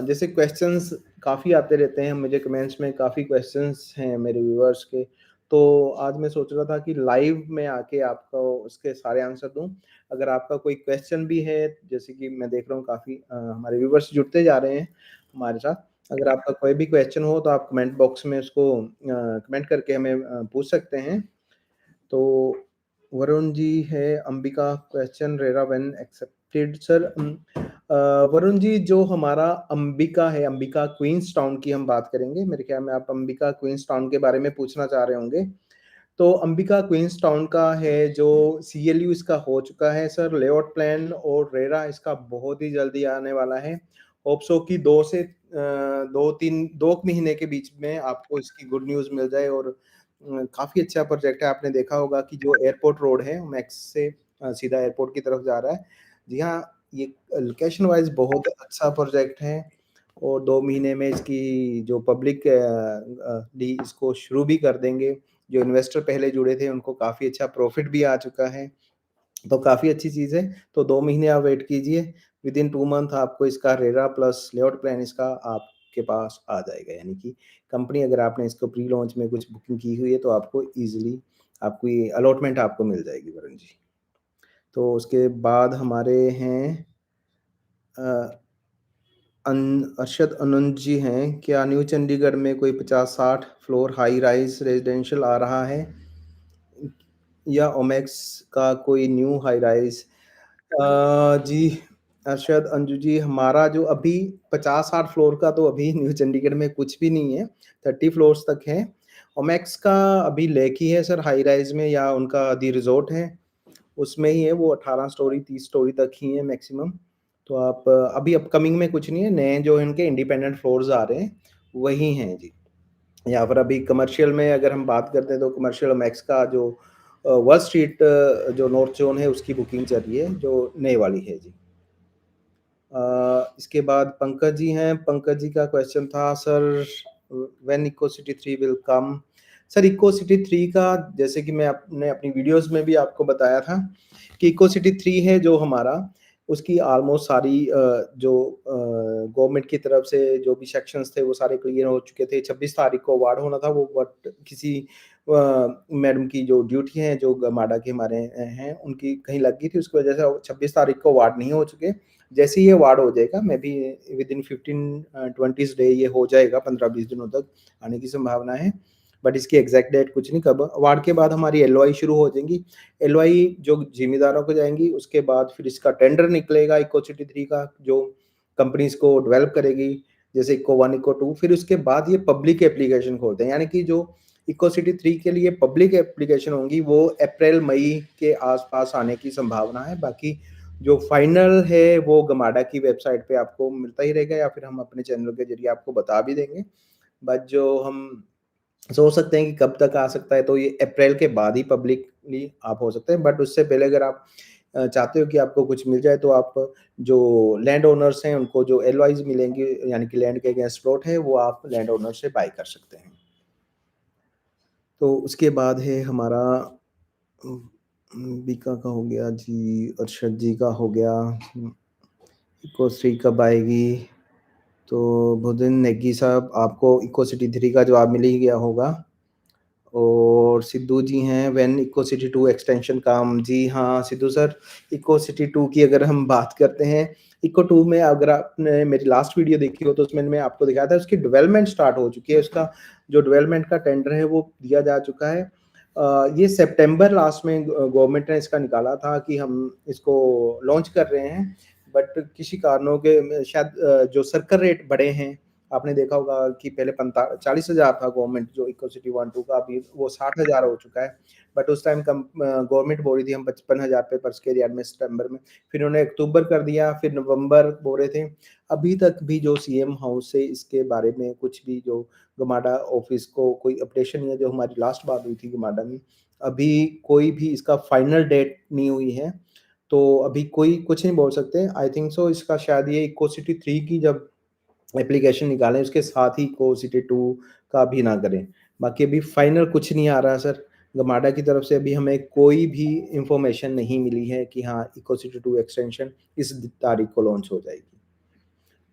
जैसे क्वेश्चंस काफ़ी आते रहते हैं, मुझे कमेंट्स में काफ़ी क्वेश्चंस हैं मेरे व्यूअर्स के, तो आज मैं सोच रहा था कि लाइव में आके आपको उसके सारे आंसर दूँ। अगर आपका कोई क्वेश्चन भी है, जैसे कि मैं देख रहा हूँ काफ़ी हमारे व्यूअर्स जुड़ते जा रहे हैं हमारे साथ। अगर आपका कोई भी क्वेश्चन हो तो आप कमेंट बॉक्स में उसको कमेंट करके हमें पूछ सकते हैं। तो वरुण जी है, Ambika question RERA when accepted sir. Varun ji, जो हमारा अंबिका है, अंबिका क्वींस टाउन की हम बात करेंगे। मेरे ख्याल में आप अंबिका क्वींस टाउन के बारे में पूछना चाह रहे होंगे। तो अंबिका क्वींस टाउन का है जो सीएलयू इसका हो चुका है सर, लेआउट प्लान और रेरा इसका बहुत ही जल्दी आने वाला है। होप सो कि 2 से 2-3 2 महीने के बीच में आपको इसकी गुड न्यूज़ मिल जाए और काफ़ी अच्छा प्रोजेक्ट है। आपने देखा होगा कि जो एयरपोर्ट रोड है, मैक्स से सीधा एयरपोर्ट की तरफ जा रहा है। जी हाँ, ये लोकेशन वाइज़ बहुत अच्छा प्रोजेक्ट है और 2 महीने में इसकी जो पब्लिक डी इसको शुरू भी कर देंगे। जो इन्वेस्टर पहले जुड़े थे उनको काफ़ी अच्छा प्रॉफ़िट भी आ चुका है, तो काफ़ी अच्छी चीज़ है। तो 2 महीने आप वेट कीजिए, विदिन 2 मंथ आपको इसका रेरा प्लस लेआउट प्लान इसका आपके पास आ जाएगा। यानी कि कंपनी, अगर आपने इसको प्री लॉन्च में कुछ बुकिंग की हुई है तो आपको ईज़िली आपको ये अलॉटमेंट आपको मिल जाएगी वरुण जी। तो उसके बाद हमारे हैं अ, अरशद अनंत जी हैं, क्या न्यू चंडीगढ़ में कोई 50-60 फ्लोर हाई राइज़ रेज़िडेंशियल आ रहा है? या ओमेक्स का कोई न्यू हाई राइज़? जी, अरशद अंजू जी, हमारा जो अभी 50-60 फ्लोर का तो अभी न्यू चंडीगढ़ में कुछ भी नहीं है, 30 फ्लोर्स तक है। ओमेक्स का अभी लेक ही है सर हाई राइज़ में, या उनका दी रिज़ॉर्ट है, उसमें ही है, वो 18 स्टोरी 30 स्टोरी तक ही है मैक्सिमम। तो आप अभी अपकमिंग में कुछ नहीं है, नए जो इनके इंडिपेंडेंट फ्लोर्स आ रहे हैं, वही हैं जी। यहाँ पर अभी कमर्शियल में अगर हम बात करते हैं तो कमर्शियल मैक्स का जो वर्ल्ड स्ट्रीट जो नॉर्थ ज़ोन है उसकी बुकिंग चल रही है, जो नए वाली है जी। इसके बाद पंकज जी हैं, पंकज जी का क्वेश्चन था sir, when eco city 3 will come? Sir, eco city 3 का, जैसे कि मैं अपने अपनी वीडियोज़ में भी आपको बताया था कि इको सिटी 3 है जो हमारा, उसकी ऑलमोस्ट सारी जो गवर्नमेंट की तरफ से जो भी सेक्शंस थे वो सारे क्लियर हो चुके थे। 26 तारीख को अवार्ड होना था वो, बट किसी मैडम की जो ड्यूटी है जो गमाडा के हमारे हैं उनकी कहीं लग गई थी, उसकी वजह से 26 तारीख को अवार्ड नहीं हो चुके। जैसे ही ये अवार्ड हो जाएगा, मे बी विदिन 15-20 डे ये हो जाएगा, 15-20 दिनों तक आने की संभावना है। बट इसकी एग्जैक्ट डेट कुछ नहीं, कब अवार्ड के बाद हमारी एलओआई शुरू हो जाएंगी। एलओआई जो जिम्मेदारों को जाएंगी, उसके बाद फिर इसका टेंडर निकलेगा इको सिटी 3 का, जो कंपनीज को डेवलप करेगी, जैसे इको 1 इको 2। फिर उसके बाद ये पब्लिक एप्लीकेशन खोलते हैं, यानी कि जो इको सिटी 3 के लिए पब्लिक एप्लीकेशन होंगी वो अप्रैल मई के आसपास आने की संभावना है। बाकी जो फाइनल है वो गमाडा की वेबसाइट पे आपको मिलता ही रहेगा, या फिर हम अपने चैनल के जरिए आपको बता भी देंगे। बट जो हम सोच सकते हैं कि कब तक आ सकता है, तो ये अप्रैल के बाद ही पब्लिकली आप हो सकते हैं। बट उससे पहले अगर आप चाहते हो कि आपको कुछ मिल जाए, तो आप जो लैंड ओनर्स हैं उनको जो एलओआईज़ मिलेंगी, यानी कि लैंड के अगेंस्ट प्लॉट है, वो आप लैंड ओनर से बाय कर सकते हैं। तो उसके बाद है हमारा बीका का हो गया जी, अरशद जी का हो गया। इको थ्री कब आएगी? तो बुदिन नेगी साहब, आपको इको सिटी 3 का जवाब मिल ही गया होगा। और सिद्धू जी हैं, व्हेन इको सिटी 2 एक्सटेंशन कम? जी हाँ सिद्धू सर, इको सिटी 2 की अगर हम बात करते हैं, इको 2 में अगर आपने मेरी लास्ट वीडियो देखी हो तो उसमें मैं आपको दिखाया था, उसकी डेवलपमेंट स्टार्ट हो चुकी है। उसका जो डेवलपमेंट का टेंडर है वो दिया जा चुका है। ये सितंबर लास्ट में गवर्नमेंट ने इसका निकाला था कि हम इसको लॉन्च कर रहे हैं, बट किसी कारणों के शायद जो सर्कल रेट बढ़े हैं, आपने देखा होगा कि पहले 40,000 था गवर्नमेंट जो इको सिटी 1-2 का, अभी वो 60,000 हो चुका है। बट उस टाइम गवर्नमेंट बोल रही थी हम 55,000 पे पर स्क्वायर यार्ड में सितंबर में, फिर उन्होंने अक्टूबर कर दिया, फिर नवंबर बोल रहे थे। अभी तक भी जो सीएम हाउस से इसके बारे में कुछ भी, जो गमाडा ऑफिस को कोई अपडेशन नहीं है। जो हमारी लास्ट बात हुई थी गमाडा में, अभी कोई भी इसका फाइनल डेट नहीं हुई है, तो अभी कोई कुछ नहीं बोल सकते। आई थिंक सो इसका शायद ये इको सिटी 3 की जब एप्लीकेशन निकालें, उसके साथ ही इको सिटी 2 का भी ना करें। बाकी अभी फाइनल कुछ नहीं आ रहा सर, गमाडा की तरफ से अभी हमें कोई भी इन्फॉर्मेशन नहीं मिली है कि हाँ, इको सिटी 2 एक्सटेंशन इस तारीख को लॉन्च हो जाएगी।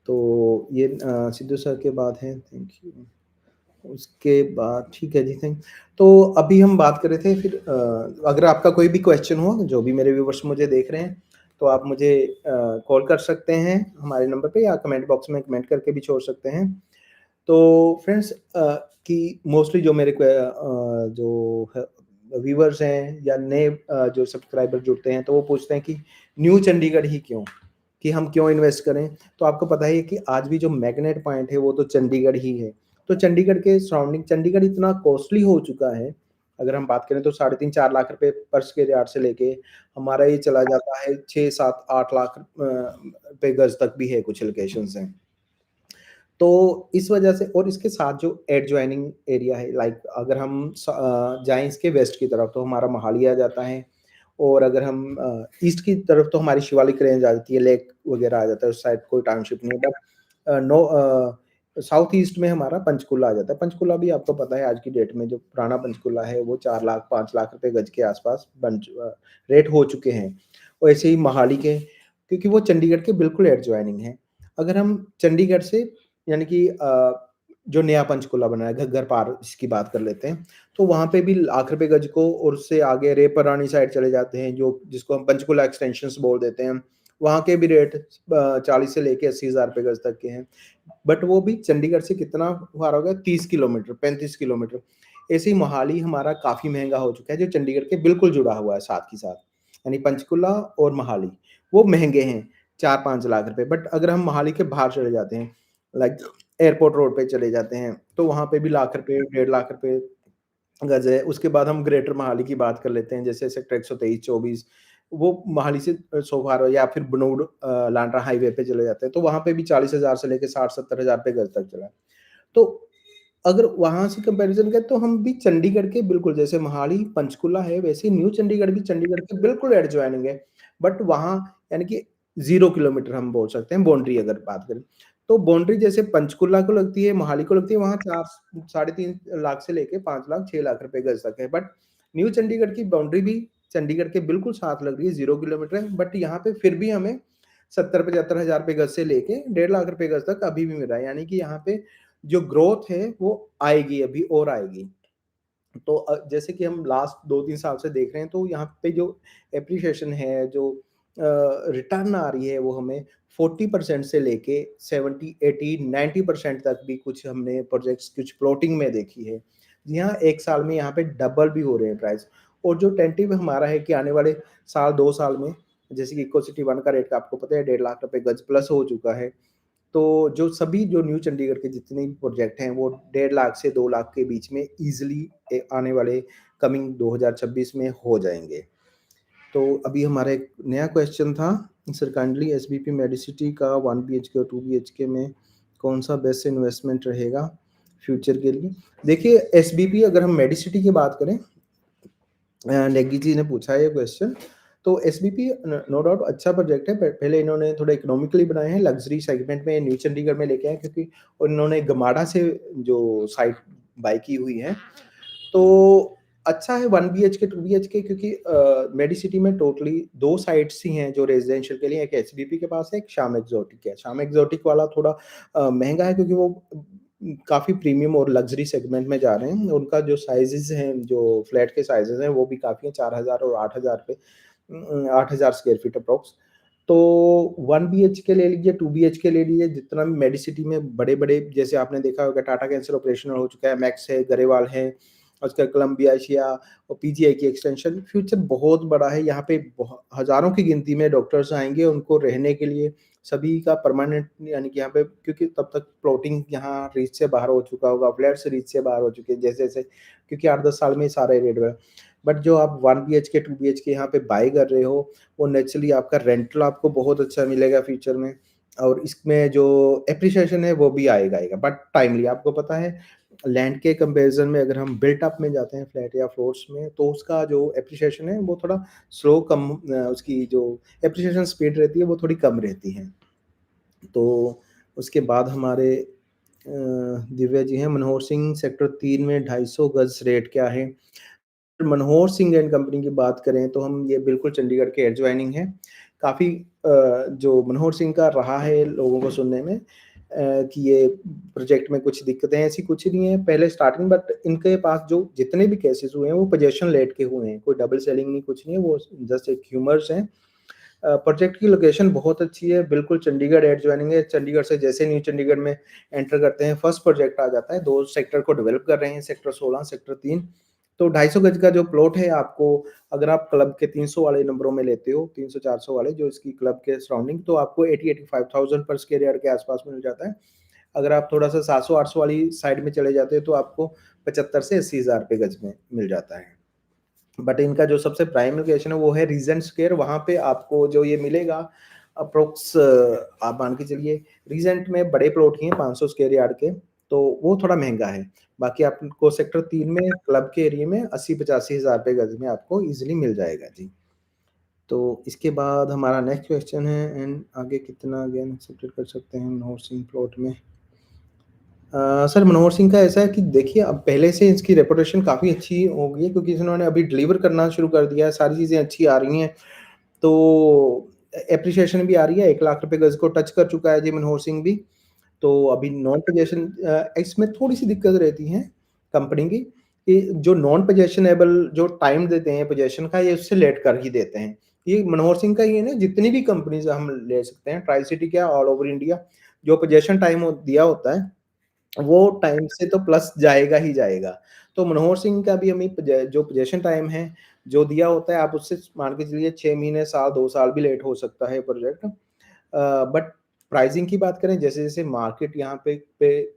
तो ये सिद्धू सर के बाद है, थैंक यू। उसके बाद ठीक है जी, तो अभी हम बात कर रहे थे फिर अगर आपका कोई भी क्वेश्चन हो, जो भी मेरे व्यूअर्स मुझे देख रहे हैं, तो आप मुझे कॉल कर सकते हैं हमारे नंबर पे या कमेंट बॉक्स में कमेंट करके भी छोड़ सकते हैं। तो फ्रेंड्स कि मोस्टली जो मेरे जो है व्यूअर्स हैं या नए जो सब्सक्राइबर जुड़ते हैं, तो वो पूछते हैं कि न्यू चंडीगढ़ ही क्यों? कि हम क्यों इन्वेस्ट करें? तो आपको पता ही है कि आज भी जो मैग्नेट पॉइंट है वो तो चंडीगढ़ ही है। तो चंडीगढ़ के सराउंडिंग चंडीगढ़ इतना कॉस्टली हो चुका है, अगर हम बात करें तो 3.5-4 लाख रुपए पर स्क्वायर यार्ड से लेके हमारा ये चला जाता है 6, 7, 8 लाख रुपए गज़ तक भी है कुछ लोकेशंस हैं। तो इस वजह से और इसके साथ जो एडजॉइनिंग एरिया है लाइक अगर हम जाएँ इसके वेस्ट की तरफ तो हमारा मोहाली आ जाता है और अगर हम ईस्ट की तरफ तो हमारी शिवालिक रेंज आ जाती है, लेक वगैरह आ जाता है, उस साइड कोई टाउनशिप नहीं है बट साउथ ईस्ट में हमारा पंचकुला आ जाता है। पंचकुला भी आपको पता है आज की डेट में जो पुराना पंचकुला है वो 4 लाख 5 लाख रुपए गज के आस-पास रेट हो चुके हैं। और ऐसे ही मोहाली के क्योंकि वो चंडीगढ़ के बिल्कुल एडजॉइनिंग है। अगर हम चंडीगढ़ से यानी कि जो नया पंचकुला बना है, घग्गर पार इसकी बात कर लेते हैं, तो वहाँ पे भी लाख रुपए गज को और उससे आगे रेपरानी साइड चले जाते हैं, जो जिसको हम पंचकुला एक्सटेंशंस बोल देते हैं। वहाँ के भी रेट 40 से लेके 80,000 रुपए गज तक के हैं। बट वो भी चंडीगढ़ से कितना बार हो गया 30 किलोमीटर, 35 किलोमीटर। ऐसे ही मोहाली हमारा काफ़ी महँगा हो चुका है, जो चंडीगढ़ के बिल्कुल जुड़ा हुआ है साथ ही साथ। यानी पंचकुला और मोहाली, वो महँगे हैं 4-5 लाख रुपए। बट अगर हम मोहाली के बाहर चले जाते हैं, लाइक एयरपोर्ट रोड पे चले जाते हैं, तो वहाँ पे भी लाख रुपए, 1.5 लाख रुपए गज़ है। उसके बाद हम ग्रेटर मोहाली की बात कर लेते हैं, जैसे सेक्टर 123-24 वो मोहाली से सो फार या फिर बनूड़ लांडरा हाईवे पे चले जाते हैं, तो वहाँ पे भी 40,000 से लेके 60-70 हज़ार रुपए गज़ तक चला है। तो अगर वहाँ से कंपैरिज़न करें तो हम भी चंडीगढ़ के बिल्कुल जैसे मोहाली, पंचकुला है वैसे न्यू चंडीगढ़ भी चंडीगढ़ के बिल्कुल एडजॉइनिंग है। बट वहाँ यानी कि 0 किलोमीटर हम बोल सकते हैं बाउंड्री अगर बात करें। तो बाउंड्री जैसे पंचकुला को लगती है, मोहाली को लगती है वहाँ 4 साढ़े 3 लाख से लेके 5 लाख, 6 लाख रुपए गज़ तक है। बट न्यू चंडीगढ़ की बाउंड्री भी चंडीगढ़ के बिल्कुल साथ लग रही है, 0 किलोमीटर है। बट यहाँ पे फिर भी हमें 70-75 हज़ार रुपए गज़ से लेके 1.5 लाख रुपए गज़ तक अभी भी मिल रहा है। यानी कि यहाँ पे जो ग्रोथ है वो आएगी अभी और आएगी। तो जैसे कि हम लास्ट 2-3 साल से देख रहे हैं तो यहाँ पे जो एप्रिसिएशन है, जो रिटर्न आ रही है वो हमें 40% से लेके 70, 80, 90% तक भी कुछ हमने प्रोजेक्ट्स कुछ प्लॉटिंग में देखी है। जी हाँ, 1 साल में यहाँ पे डबल भी हो रहे हैं प्राइस और जो टेंटेटिव हमारा है कि आने वाले साल 2 साल में जैसे कि इको सिटी 1 का रेट आपको पता है 1.5 लाख रुपए गज़ प्लस हो चुका है। तो जो सभी जो न्यू चंडीगढ़ के जितने भी प्रोजेक्ट हैं वो 1.5 लाख से 2 लाख के बीच में ईज़िली आने वाले कमिंग 2026 में हो जाएँगे। तो अभी हमारा एक नया क्वेश्चन था, सर काइंडली एसबीपी मेडिसिटी का 1 बीएचके और 2 बीएचके में कौन-सा बेस्ट इन्वेस्टमेंट रहेगा फ्यूचर के लिए? देखिए एसबीपी अगर हम मेडिसिटी की बात करें नेगी जी ने पूछा है ये क्वेश्चन। तो एसबीपी नो डाउट अच्छा प्रोजेक्ट है। पहले इन्होंने थोड़ा इकोनॉमिकली बनाए हैं, लग्ज़री सेगमेंट में न्यू चंडीगढ़ में लेके आए क्योंकि उन्होंने गमाड़ा से जो साइट बाय की हुई है। तो अच्छा है 1 बीएचके, 2 बीएचके क्योंकि मेडिसिटी में टोटली 2 साइट्स ही हैं जो रेज़िडेंशियल के लिए, एक एचडीपी के पास है, एक श्याम एक्सोटिक है। श्याम एक्सोटिक वाला थोड़ा महँगा है क्योंकि वो काफ़ी प्रीमियम और लग्ज़री सेगमेंट में जा रहे हैं। उनका जो साइज़ेज़ हैं, जो फ्लैट के साइज़ेज़ हैं, वो भी काफ़ी हैं 4,000 और 8,000 पे 8,000 स्क्वायर फीट अप्रॉक्स। तो 1 बीएचके ले लीजिए, 2 बीएचके ले लीजिए, जितना भी मेडिसिटी में बड़े-बड़े जैसे आपने देखा होगा टाटा कैंसर ऑपरेशनल हो चुका है, मैक्स है, गरेवाल है, उसका कोलंबिया एशिया और पीजीआई की एक्सटेंशन, फ्यूचर बहुत बड़ा है। यहाँ पे हज़ारों की गिनती में डॉक्टर्स आएँगे, उनको रहने के लिए सभी का परमानेंट यानी कि यहाँ पे क्योंकि तब तक प्लॉटिंग यहाँ रीच से बाहर हो चुका होगा, फ्लैट्स रीच से बाहर हो चुके हैं जैसे-जैसे क्योंकि 8-10 साल में ही सारे रेट बढ़ा। बट जो आप 1 बीएचके, 2 बीएचके यहाँ पे बाय कर रहे हो, वो नेचुरली आपका रेंटल आपको बहुत अच्छा मिलेगा फ्यूचर में और इसमें जो एप्रिसिएशन है वो भी आएगा बट टाइमली। आपको पता है लैंड के कंपैरिज़न में अगर हम बिल्ट अप में जाते हैं फ्लैट या फ्लोर्स में तो उसका जो एप्रिसिएशन है वो थोड़ा स्लो कम उसकी जो एप्रिसिएशन स्पीड रहती है वो थोड़ी कम रहती है। तो उसके बाद हमारे दिव्या जी हैं, मनोहर सिंह सेक्टर 3 में 250 गज़ रेट क्या है? मनोहर सिंह एंड कंपनी की बात करें तो हम ये बिल्कुल चंडीगढ़ के एडजॉइनिंग है। काफ़ी जो मनोहर सिंह का रहा है लोगों को सुनने में कि ये प्रोजेक्ट में कुछ दिक्कतें हैं, ऐसी कुछ नहीं है पहले स्टार्टिंग, बट इनके पास जो जितने भी केसेस हुए हैं वो पोजीशन लेट के हुए हैं, कोई डबल सेलिंग नहीं, कुछ नहीं है, वो जस्ट एक ह्यूमर्स हैं। प्रोजेक्ट की लोकेशन बहुत अच्छी है, बिल्कुल चंडीगढ़ एड जॉइनिंग है। चंडीगढ़ से जैसे न्यू चंडीगढ़ में एंटर करते हैं, फर्स्ट प्रोजेक्ट आ जाता है। 2 सेक्टर को डेवलप कर रहे हैं, सेक्टर 16, सेक्टर 3। तो 250 गज का जो प्लॉट है आपको, अगर आप क्लब के 300 वाले नंबरों में लेते हो, 300-400 वाले जो इसकी क्लब के सराउंडिंग, तो आपको 80-85,000 पर स्क्वायर यार्ड के आसपास मिल जाता है। अगर आप थोड़ा-सा 700-800 वाली साइड में चले जाते हो, तो आपको 75 से 80 हज़ार रुपए गज में मिल जाता है। बट इनका जो सबसे प्राइम लोकेशन है वो है रीजेंट स्क्वायर, वहाँ पे आपको जो ये मिलेगा अप्रोक्स, आप मान के चलिए रीजेंट में बड़े प्लॉट ही हैं 500 स्क्वायर यार्ड के, तो वो थोड़ा महँगा है। बाकी आपको सेक्टर 3 में क्लब के एरिया में 80-85 हज़ार रुपए गज में आपको ईज़िली मिल जाएगा। जी। तो इसके बाद हमारा नेक्स्ट क्वेश्चन है, एंड आगे कितना गेन एक्सेप्टेड कर सकते हैं मनोहर सिंह प्लॉट में? सर मनोहर सिंह का ऐसा है कि देखिए अब पहले से इसकी रेपुटेशन काफ़ी अच्छी हो गई है, क्योंकि इन्होंने अभी डिलीवर करना शुरू कर दिया है, सारी चीज़ें अच्छी आ रही हैं। तो एप्रिसिएशन भी आ रही है, 1 लाख रुपए गज़ को टच कर चुका है जी मनोहर सिंह भी। तो अभी नॉन पोजेशन इसमें थोड़ी-सी दिक्कत रहती है कंपनी की, कि जो नॉन पोजेशनेबल जो टाइम देते हैं पोजेशन का, ये उससे लेट कर ही देते हैं। ये मनोहर सिंह का ही है ना, जितनी भी कंपनीज़ हम ले सकते हैं, ट्राई सिटी क्या ऑल ओवर इंडिया, जो पोजेशन टाइम दिया होता है वो टाइम से तो प्लस जाएगा ही जाएगा। तो मनोहर सिंह का भी हमें जो पोजेशन टाइम है, जो दिया होता है, आप उससे मान के चलिए 6 महीने, साल, 2 साल भी लेट हो सकता है प्रोजेक्ट। बट प्राइसिंग की बात करें, जैसे-जैसे मार्केट यहाँ पे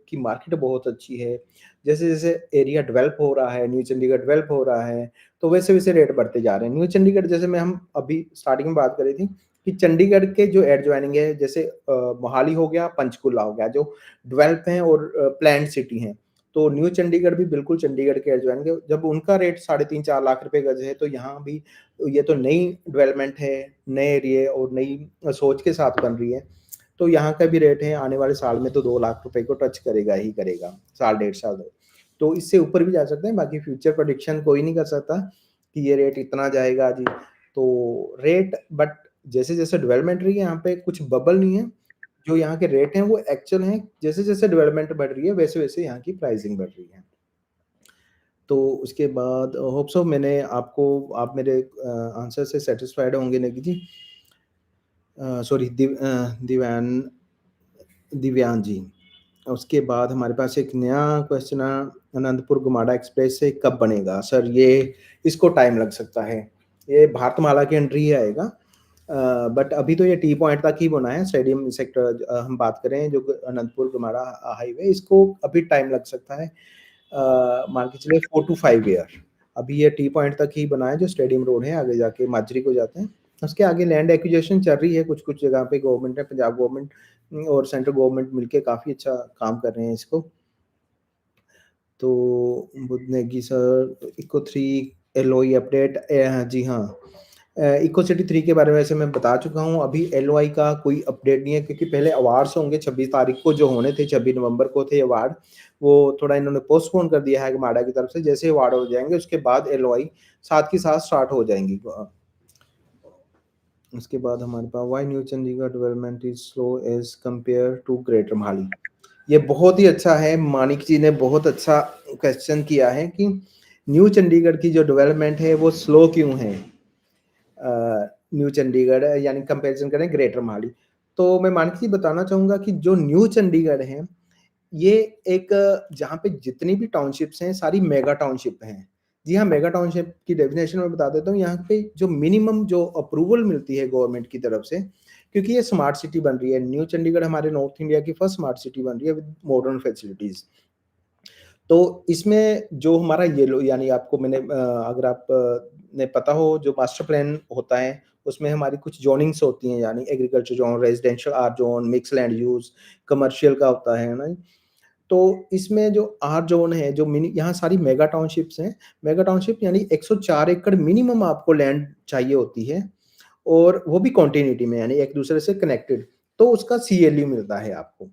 की मार्केट बहुत अच्छी है, जैसे-जैसे एरिया डेवलप हो रहा है, न्यू चंडीगढ़ डेवलप हो रहा है, तो वैसे-वैसे रेट बढ़ते जा रहे हैं। न्यू चंडीगढ़ जैसे मैं हम अभी स्टार्टिंग में बात कर रही थी कि चंडीगढ़ के जो एडजॉइनिंग है, जैसे मोहाली हो गया, पंचकुला हो गया, जो डेवलप हैं और प्लान्ड सिटी हैं। तो न्यू चंडीगढ़ भी बिल्कुल चंडीगढ़ के एडजॉइनिंग है। जब उनका रेट 3.5-4 लाख रुपए गज़ है, तो यहाँ भी ये तो नई डेवलपमेंट है, नए एरिये और नई सोच के साथ बन रही है। तो यहाँ का भी रेट है, आने वाले साल में तो 2 लाख रुपए को टच करेगा ही करेगा, साल, डेढ़ साल। तो इससे ऊपर भी जा सकते हैं, बाकी फ्यूचर प्रेडिक्शन कोई नहीं कर सकता कि ये रेट इतना जाएगा जी। तो रेट, बट जैसे-जैसे डेवलपमेंट रही है, यहाँ पे कुछ बबल नहीं है। जो यहाँ के रेट हैं वो एक्चुअल हैं, जैसे-जैसे डेवलपमेंट बढ़ रही है, वैसे-वैसे यहाँ की प्राइसिंग बढ़ रही है। तो उसके बाद होप सो मैंने आपको, आप मेरे आंसर से सैटिस्फाइड होंगे नेगी जी। सॉरी, दिव्यांग जी। उसके बाद हमारे पास एक नया क्वेश्चन है, अनंतपुर गुमाड़ा एक्सप्रेस से कब बनेगा? सर ये, इसको टाइम लग सकता है। ये भारतमाला के अंडर ही आएगा। बट अभी तो ये टी पॉइंट तक ही बना है, स्टेडियम सेक्टर हम बात कर रहे हैं, जो अनंतपुर गुमाड़ा हाईवे, इसको अभी टाइम लग सकता है। मान के चलिए 4 टू 5 ईयर। अभी ये टी पॉइंट तक ही बना है, जो स्टेडियम रोड है, आगे जाके माजरी को जाते हैं। उसके आगे लैंड एक्विजिशन चल रही है, कुछ-कुछ जगह पे गवर्नमेंट है, पंजाब गवर्नमेंट और सेंट्रल गवर्नमेंट मिलके काफ़ी अच्छा काम कर रहे हैं इसको। तो Budh Negi sir, eco 3 LOI update, जी हाँ। इको सिटी 3 के बारे में वैसे मैं बता चुका हूँ, अभी एलओआई का कोई अपडेट नहीं है, क्योंकि पहले अवार्ड्स होंगे 26 तारीख को, जो होने थे 26 नवंबर को थे अवार्ड, वो थोड़ा इन्होंने पोस्टपोन कर दिया है गमाडा की तरफ से। जैसे अवार्ड हो जाएँगे उसके बाद एलओआई साथ के साथ स्टार्ट हो जाएँगी। उसके बाद हमारे पास why new Chandigarh development is slow as compare to greater Mohali. ये बहुत ही अच्छा है, मानिक जी ने बहुत अच्छा क्वेश्चन किया है कि न्यू चंडीगढ़ की जो डेवलपमेंट है वो स्लो क्यों है, न्यू चंडीगढ़ यानी कंपैरिजन करें ग्रेटर मोहाली। तो मैं मानिक जी बताना चाहूँगा कि जो न्यू चंडीगढ़ है, ये एक, जहाँ पे जितनी भी टाउनशिप्स हैं, सारी मेगा टाउनशिप हैं। जी हाँ, मेगा टाउनशिप की डेफिनेशन मैं बता देता हूँ। यहाँ पे जो मिनिमम जो अप्रूवल मिलती है गवर्नमेंट की तरफ से, क्योंकि ये स्मार्ट सिटी बन रही है। न्यू चंडीगढ़ हमारे नॉर्थ इंडिया की फर्स्ट स्मार्ट सिटी बन रही है विद मॉडर्न फैसिलिटीज़। तो इसमें जो हमारा येलो, यानी आपको मैंने अगर आप ने पता हो, जो मास्टर प्लान होता है, उसमें हमारी कुछ ज़ोनिंग्स होती हैं, यानी agriculture zone, residential R zone, mix land use, commercial का होता है ना? तो इसमें जो आर ज़ोन है, जो मिनी, यहाँ सारी मेगा टाउनशिप्स हैं। मेगा टाउनशिप यानी 104 एकड़ मिनिमम आपको लैंड चाहिए होती है, और वो भी कॉन्टिन्यूटी में, यानी एक-दूसरे से कनेक्टेड, तो उसका सीएलयू मिलता है आपको।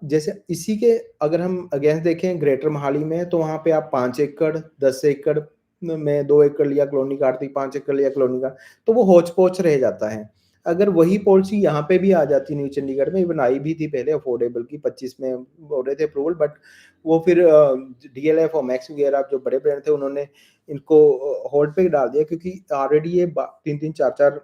जैसे इसी के अगर हम अगेंस्ट देखें ग्रेटर मोहाली में, तो वहाँ पे आप 5 एकड़, 10 एकड़ में 2 एकड़ लिया कॉलोनी काट दी, 5 एकड़ लिया कॉलोनी का, तो वो होच-पोच रह जाता है। अगर वही पॉलिसी यहाँ पे भी आ जाती न्यू चंडीगढ़ में, इवन आई भी थी पहले अफोर्डेबल की 25 में हो रहे थे अप्रूवल, बट वो फिर डीएलएफ और मैक्स वगैरह जो बड़े ब्रांड थे उन्होंने इनको होल्ड पे डाल दिया, क्योंकि ऑलरेडी ये 3-3 4-4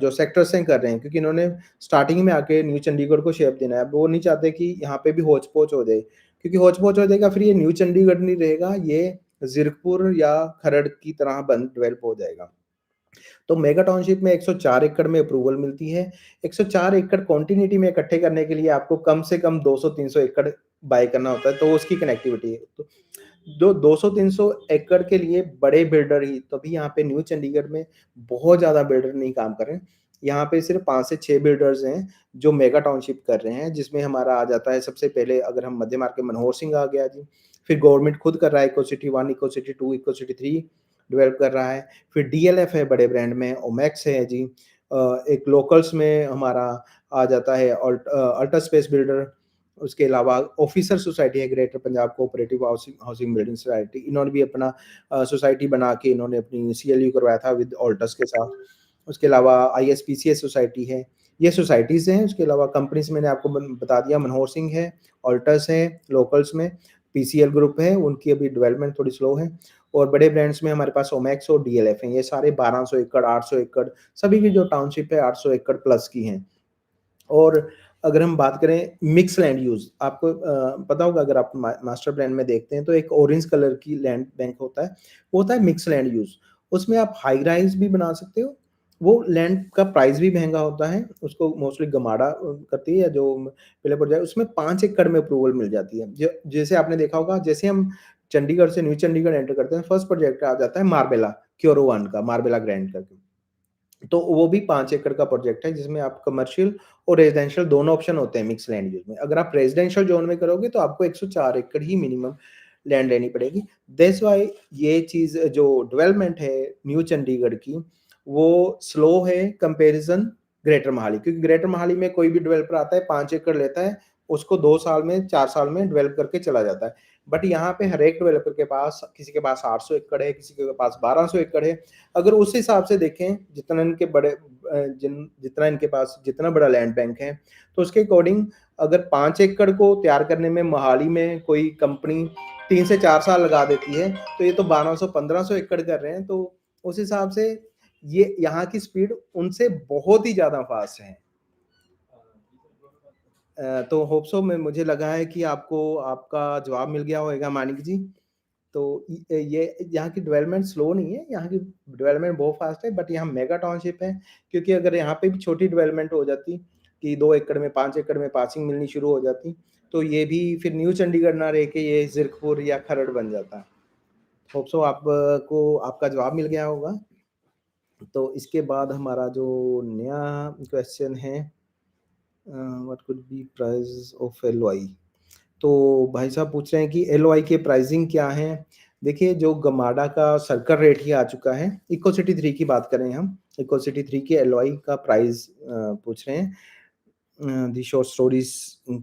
जो सेक्टर्स हैं कर रहे हैं, क्योंकि इन्होंने स्टार्टिंग में आके न्यू चंडीगढ़ को शेप देना है। अब वो नहीं चाहते कि यहाँ पे भी होच-पोच हो जाए, क्योंकि होच-पोच हो जाएगा फिर ये न्यू चंडीगढ़ नहीं रहेगा, ये ज़ीरकपुर या खरड़ की तरह बन डेवलप हो जाएगा। तो मेगा टाउनशिप में 104 एकड़ में अप्रूवल मिलती है। 104 एकड़ कॉन्टिन्यूटी में इकट्ठे करने के लिए आपको कम से कम 200-300 एकड़ बाय करना होता है, तो उसकी कनेक्टिविटी है। तो जो 200-300 एकड़ के लिए बड़े बिल्डर ही, तभी यहाँ पे न्यू चंडीगढ़ में बहुत ज़्यादा बिल्डर नहीं काम कर रहे हैं। यहाँ पे सिर्फ 5 से 6 बिल्डर्स हैं जो मेगा टाउनशिप कर रहे हैं, जिसमें हमारा आ जाता है सबसे पहले, अगर हम मध्य मार्ग के मनोहर सिंह आ गया जी, फिर गवर्नमेंट खुद कर रहा है, eco city 1, eco city 2, eco city 3 develop कर रहा है। फिर डीएलएफ है बड़े ब्रांड में, ओमैक्स है जी। एक लोकल्स में हमारा आ जाता है अल्टा स्पेस बिल्डर, उसके अलावा ऑफिसर सोसाइटी है, greater Punjab cooperative housing housing building society, इन्होंने भी अपना सोसाइटी बना के इन्होंने अपनी सीएलयू करवाया था विद ऑल्टस के साथ। उसके अलावा आईएसपीसीएस सोसाइटी है, ये सोसाइटीज़ हैं। उसके अलावा कंपनीज़ मैंने आपको बता दिया, मनोहर सिंह है, ऑल्टस है, लोकल्स में पीसीएल ग्रुप है, उनकी अभी डेवलपमेंट थोड़ी स्लो है। और बड़े ब्रांड्स में हमारे पास ओमैक्स और डीएलएफ हैं, ये सारे 1200 एकड़, 800 एकड़, सभी की जो टाउनशिप है 800 एकड़ प्लस की हैं। और अगर हम बात करें मिक्स लैंड यूज़, आपको पता होगा, अगर आप मास्टर प्लान में देखते हैं तो एक ऑरेंज कलर की लैंड बैंक होता है, वो होता है मिक्स लैंड यूज़। उसमें आप हाई राइज़ भी बना सकते हो, वो लैंड का प्राइस भी महँगा होता है, उसको मोस्टली गमाड़ा करती है, या जो पहले प्रोजेक्ट उसमें 5 एकड़ में अप्रूवल मिल जाती है। ज जैसे आपने देखा होगा, जैसे हम चंडीगढ़ से न्यू चंडीगढ़ एंटर करते हैं, फर्स्ट प्रोजेक्ट आ जाता है मार्बेला, क्योरो-1 का, मार्बेला ग्रैंड करके। तो वो भी 5 एकड़ का प्रोजेक्ट है, जिसमें आप कमर्शियल और रेज़िडेंशियल दोनों ऑप्शन होते हैं मिक्स लैंड यूज़ में। अगर आप रेज़िडेंशियल ज़ोन में करोगे तो आपको 104 एकड़ ही मिनिमम लैंड लेनी पड़ेगी। दैट्स व्हाई ये चीज़ जो डेवलपमेंट है न्यू चंडीगढ़ की, वो स्लो है कंपैरिज़न ग्रेटर मोहाली, क्योंकि ग्रेटर मोहाली में कोई भी डेवलपर आता है, 5 एकड़ लेता है, उसको 2 साल में, 4 साल में डेवलप करके चला जाता है। बट यहाँ पे हर एक डेवलपर के पास, किसी के पास 800 एकड़ है, किसी के पास 1200 एकड़ है। अगर उस हिसाब से देखें, जितना इनके बड़े जितना इनके पास जितना बड़ा लैंड बैंक है, तो उसके अकॉर्डिंग अगर 5 एकड़ को तैयार करने में मोहाली में कोई कंपनी 3 से 4 साल लगा देती है, तो ये तो 1200-1500 एकड़ कर रहे हैं, तो उस हिसाब से ये यहाँ की स्पीड उनसे बहुत ही ज़्यादा फास्ट है। तो होप सो, मैं मुझे लगा है कि आपको आपका जवाब मिल गया होगा मानिक जी। तो ये यहाँ की डेवलपमेंट स्लो नहीं है, यहाँ की डेवलपमेंट बहुत फास्ट है, बट यहाँ मेगा टाउनशिप है, क्योंकि अगर यहाँ पे भी छोटी डेवलपमेंट हो जाती कि 2 एकड़ में, 5 एकड़ में पासिंग मिलनी शुरू हो जाती, तो ये भी फिर न्यू चंडीगढ़ ना रह के ये ज़ीरकपुर या खरड़ बन जाता। होप सो आपको आपका जवाब मिल गया होगा। तो इसके बाद हमारा जो नया क्वेश्चन है, what could be price of LOI? तो भाई साहब पूछ रहे हैं कि एलओआई के प्राइसिंग क्या है? देखिए, जो गमाडा का सर्कल रेट ही आ चुका है, इको सिटी 3 की बात करें हम, इको सिटी 3 के एलओआई का प्राइस पूछ रहे हैं। दी शॉर्ट स्टोरीज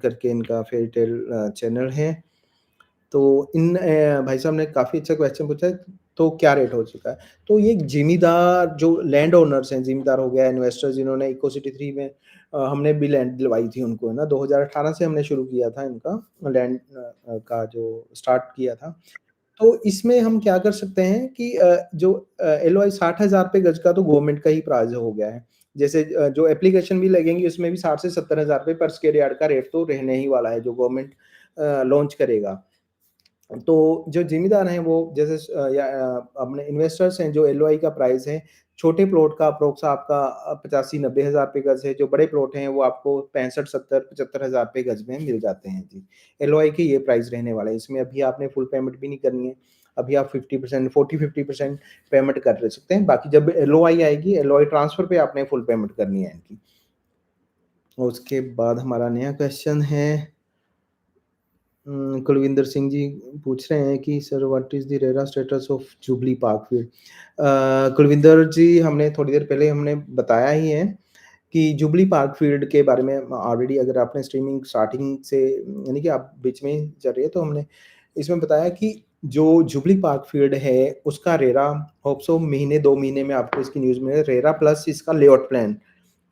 करके इनका फेयरी टेल चैनल है। तो इन भाई साहब ने काफ़ी अच्छा क्वेश्चन पूछा है, तो क्या रेट हो चुका है? तो ये ज़िम्मेदार जो लैंड ओनर्स हैं, ज़िम्मेदार हो गया, इन्वेस्टर्स जिन्होंने इको सिटी 3 में हमने भी लैंड दिलवाई थी उनको, है ना, 2018 से हमने शुरू किया था इनका लैंड का जो स्टार्ट किया था। तो इसमें हम क्या कर सकते हैं कि जो एलओआई 60,000 पे गज़ का तो गवर्नमेंट का ही प्राइस हो गया है। जैसे जो एप्लीकेशन भी लगेंगी उसमें भी 60 से 70,000 रुपए पर स्क्वायर यार्ड का रेट तो रहने ही वाला है, जो गवर्नमेंट लॉन्च करेगा। तो जो ज़िम्मेदार हैं वो जैसे अपने इन्वेस्टर्स हैं, जो एलओआई का प्राइस है, छोटे प्लॉट का अप्रॉक्स आपका 85-90 हज़ार रुपए गज़ है, जो बड़े प्लॉट हैं वो आपको 65-70-75 हज़ार रुपए गज़ में मिल जाते हैं जी। एलओआई के ये प्राइस रहने वाला है, इसमें अभी आपने फुल पेमेंट भी नहीं करनी है, अभी आप 50% 40-50% पेमेंट कर सकते हैं, बाकी जब एलओआई आएगी, एलओआई ट्रांसफर पे आपने फुल पेमेंट करनी है इनकी। उसके बाद हमारा नया क्वेश्चन है, कुलविंदर सिंह जी पूछ रहे हैं कि sir what is the RERA status of Jubilee Park field? Kulvinder ji, हमने थोड़ी देर पहले हमने बताया ही है कि जुबली पार्क फील्ड के बारे में ऑलरेडी, अगर आपने स्ट्रीमिंग स्टार्टिंग से, यानी कि आप बीच में ही चल रही है, तो हमने इसमें बताया कि जो जुबली पार्क फील्ड है उसका रेरा होप सो महीने 2 महीने में आपको इसकी न्यूज़ मिले, रेरा प्लस इसका लेआउट प्लान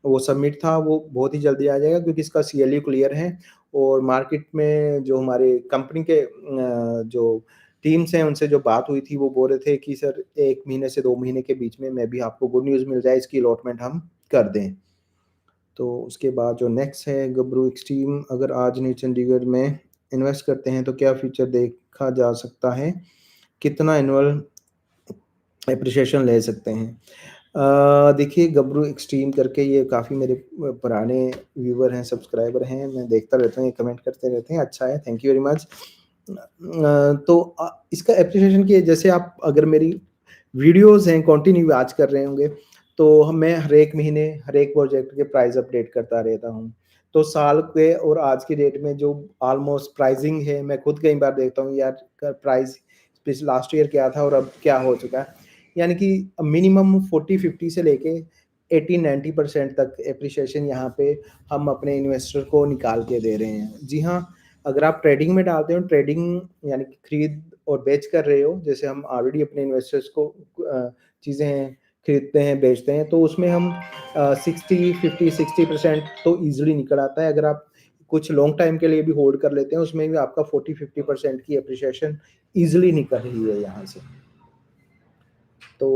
वो सबमिट था, वो बहुत ही जल्दी आ जाएगा क्योंकि इसका सीएलयू क्लियर है और मार्केट में जो हमारे कंपनी के जो टीम्स हैं, उनसे जो बात हुई थी, वो बोल रहे थे कि सर 1 महीने से 2 महीने के बीच में भी आपको गुड न्यूज़ मिल जाए, इसकी अलॉटमेंट हम कर दें। तो उसके बाद जो नेक्स्ट है गबरू एक्सट्रीम, अगर आज नहीं चंडीगढ़ में इन्वेस्ट करते हैं तो क्या फ्यूचर देखा जा सकता है? कितना एनुअल एप्रिसिएशन ले सकते हैं? देखिए गबरू एक्सट्रीम करके ये काफ़ी मेरे पुराने व्यूअर हैं, सब्सक्राइबर हैं, मैं देखता रहता हूँ, ये कमेंट करते रहते हैं, अच्छा है, थैंक यू वेरी मच। तो इसका एप्रिसिएशन की जैसे आप अगर मेरी वीडियोज़ हैं कंटिन्यू वॉच कर रहे होंगे, तो मैं हर एक महीने, हर एक प्रोजेक्ट के प्राइस अपडेट करता रहता हूँ। तो साल के और आज की डेट में जो ऑलमोस्ट प्राइसिंग है, मैं खुद कई बार देखता हूँ यार प्राइस पिछ लास्ट ईयर क्या था और अब क्या हो चुका है। यानी कि मिनिमम 40-50 से लेके 80-90% तक एप्रिसिएशन यहाँ पे हम अपने इन्वेस्टर को निकाल के दे रहे हैं। जी हाँ, अगर आप ट्रेडिंग में डालते हो, ट्रेडिंग यानी कि खरीद और बेच कर रहे हो, जैसे हम ऑलरेडी अपने इन्वेस्टर्स को चीज़ें खरीदते हैं, बेचते हैं, तो उसमें हम 60, 50, 60% तो ईज़िली निकल आता है। अगर आप कुछ लॉन्ग टाइम के लिए भी होल्ड कर लेते हैं, उसमें भी आपका 40-50% की एप्रिसिएशन ईज़िली निकल रही है यहाँ से। तो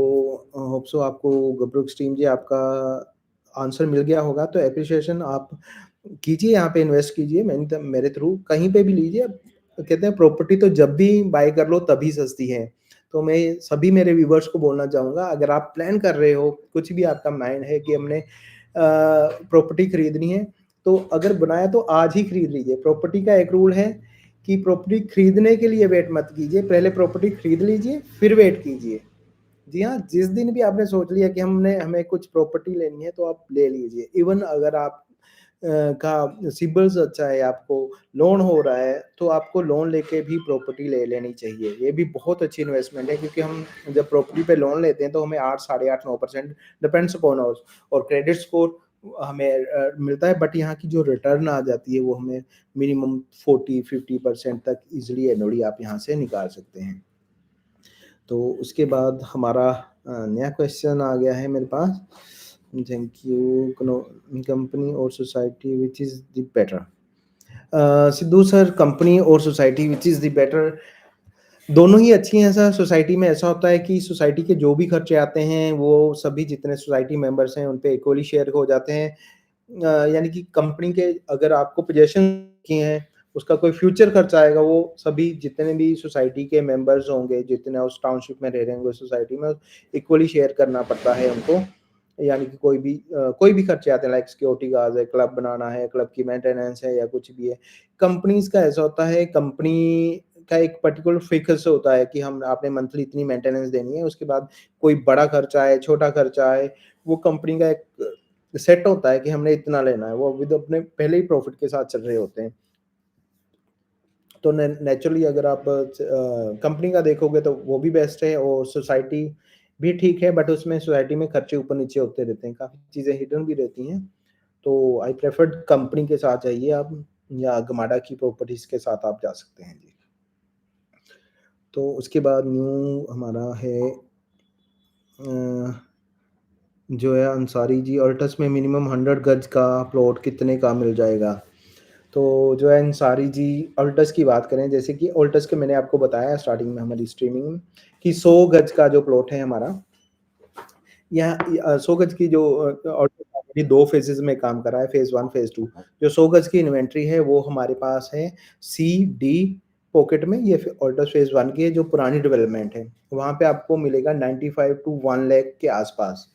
होप सो आपको गब्रू एक्सट्रीम जी आपका आंसर मिल गया होगा। तो एप्रिसिएशन आप कीजिए, यहाँ पे इन्वेस्ट कीजिए, मेरे थ्रू कहीं पे भी लीजिए। कहते हैं प्रॉपर्टी तो जब भी बाय कर लो तभी सस्ती है। तो मैं सभी मेरे व्यूअर्स को बोलना चाहूँगा, अगर आप प्लान कर रहे हो, कुछ भी आपका माइंड है कि हमने प्रॉपर्टी खरीदनी है, तो अगर बनाया तो आज ही खरीद लीजिए। प्रॉपर्टी का एक रूल है कि प्रॉपर्टी खरीदने के लिए वेट मत कीजिए, पहले प्रॉपर्टी खरीद लीजिए, फिर वेट कीजिए। जी हाँ, जिस दिन भी आपने सोच लिया कि हमें कुछ प्रॉपर्टी लेनी है, तो आप ले लीजिए। इवन अगर आप का सिबिल्स अच्छा है, आपको लोन हो रहा है, तो आपको लोन लेके भी प्रॉपर्टी ले लेनी चाहिए। ये भी बहुत अच्छी इन्वेस्टमेंट है क्योंकि हम जब प्रॉपर्टी पे लोन लेते हैं, तो हमें 8, साढ़े 8, 9% डिपेंड्स अपॉन अस और क्रेडिट स्कोर हमें मिलता है, बट यहाँ की जो रिटर्न आ जाती है, वो हमें मिनिमम 40-50% तक ईज़िली एनुअली आप यहाँ से निकाल सकते हैं। तो उसके बाद हमारा नया क्वेश्चन आ गया है मेरे पास। Thank you. Company or society which is the better? Sidhu sir, company or society which is the better, दोनों ही अच्छी हैं सर। सोसाइटी में ऐसा होता है कि सोसाइटी के जो भी खर्चे आते हैं, वो सभी जितने सोसाइटी मेंबर्स हैं, उन पे इक्वली शेयर हो जाते हैं। यानी कि कंपनी के अगर आपको पोज़ीशन की हैं, उसका कोई फ्यूचर खर्चा आएगा, वो सभी जितने भी सोसाइटी के मेंबर्स होंगे, जितने उस टाउनशिप में रह रहे होंगे, सोसाइटी में इक्वली शेयर करना पड़ता है उनको। यानी कि कोई भी खर्चे आते हैं, लाइक सिक्योरिटी गार्ड है, क्लब बनाना है, क्लब की मेंटेनेंस है या कुछ भी है। कंपनीज़ का ऐसा होता है, कंपनी का एक पर्टिकुलर फिक्स होता है कि हम आपने मंथली इतनी मेंटेनेंस देनी है, उसके बाद कोई बड़ा खर्चा आए, छोटा खर्चा आए, वो कंपनी का एक सेट होता है कि हमने इतना लेना है। वो विद अपने पहले ही प्रॉफिट के साथ चल रहे होते हैं। तो नेचुरली अगर आप कंपनी का देखोगे तो वो भी बेस्ट है और सोसाइटी भी ठीक है, बट उसमें सोसाइटी में खर्चे ऊपर-नीचे होते रहते हैं, काफ़ी चीज़ें हिडन भी रहती हैं। तो आई प्रेफर्ड कंपनी के साथ जाइए आप, या गमाडा की प्रॉपर्टीज़ के साथ आप जा सकते हैं। जी। तो उसके बाद न्यू हमारा है अ, जो है अंसारी जी, अल्टस में मिनिमम 100 गज का प्लॉट कितने का मिल जाएगा? तो जो है अंसारी जी, अल्टस की बात करें, जैसे कि अल्टस के मैंने आपको बताया स्टार्टिंग में हमारी स्ट्रीमिंग में कि 100 गज का जो प्लॉट है हमारा, या 100 गज की जो अल्टस ऑलरेडी 2 फेजेज़ में काम कर रहा है, फेज़ 1, फेज़ 2। जो 100 गज की इन्वेंटरी है वो हमारे पास है सी, डी पॉकेट में, ये अल्टस फेज़ 1 की है जो पुरानी डेवलपमेंट है। वहाँ पे आपको मिलेगा 95 टू 1 लाख के आस-पास।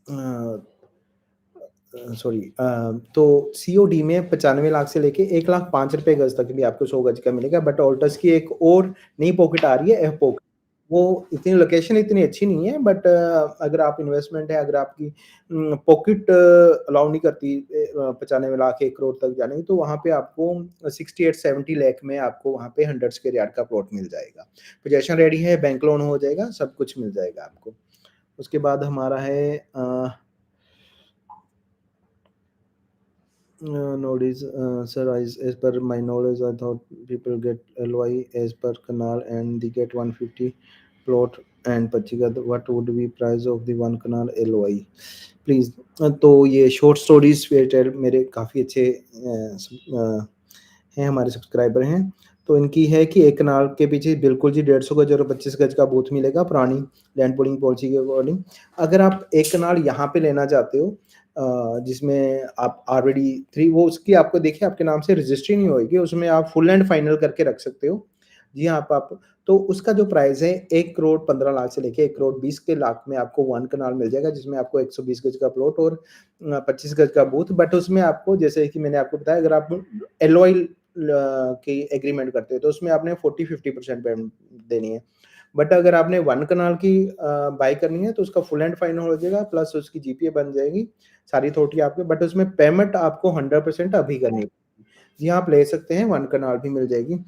अ सॉरी, तो सीओडी में 95 लाख से लेके 1 लाख 5 रुपए गज़ तक भी आपको 100 गज़ का मिलेगा। बट ऑल्टस की एक और नई पॉकेट आ रही है, एफ पॉकेट। वो इतनी लोकेशन इतनी अच्छी नहीं है, बट अगर आप इन्वेस्टमेंट है, अगर आपकी पॉकेट अलाउ नहीं करती 95 लाख 1 करोड़ तक जाने की, तो वहाँ पे आपको 68-70 लाख में आपको वहाँ पे 100 स्क्वायर यार्ड का प्लॉट मिल जाएगा। पोजेसन रेडी है, बैंक लोन हो जाएगा, सब कुछ मिल जाएगा आपको। उसके बाद हमारा है nowadays, sir, as per my knowledge, I thought people get LOI as per canal and they get 150. Plot and 25 का what would be price of the 1 kanal LOI please. तो ये शॉर्ट स्टोरीज़ फेयरटेल मेरे काफ़ी अच्छे हैं, हमारे सब्सक्राइबर हैं। तो इनकी है कि 1 कनाल के पीछे बिल्कुल जी 150 गज और 25 गज का बूथ मिलेगा पुरानी लैंड पूलिंग पॉलिसी के अकॉर्डिंग। अगर आप 1 कनाल यहाँ पे लेना चाहते हो जिसमें आप ऑलरेडी 3 वो उसकी आपको देखिए आपके नाम से रजिस्ट्री नहीं होएगी, उसमें आप फुल एंड फाइनल करके रख सकते हो। जी हाँ, आप तो उसका जो प्राइस है 1 करोड़ 15 लाख से लेके 1 करोड़ 20 के लाख में आपको 1 कनाल मिल जाएगा, जिसमें आपको 120 गज का प्लॉट और 25 गज का बूथ। बट उसमें आपको जैसे कि मैंने आपको बताया, अगर आप एलओआई की एग्रीमेंट करते हो तो उसमें आपने 40-50% पेमेंट देनी है। बट अगर आपने 1 कनाल की बाय करनी है तो उसका फुल एंड फाइनल हो जाएगा, प्लस उसकी जीपीए बन जाएगी, सारी अथॉरिटी आपके, बट उसमें पेमेंट आपको 100% अभी करनी है। जी हाँ, आप ले सकते हैं, 1 कनाल भी मिल जाएगी।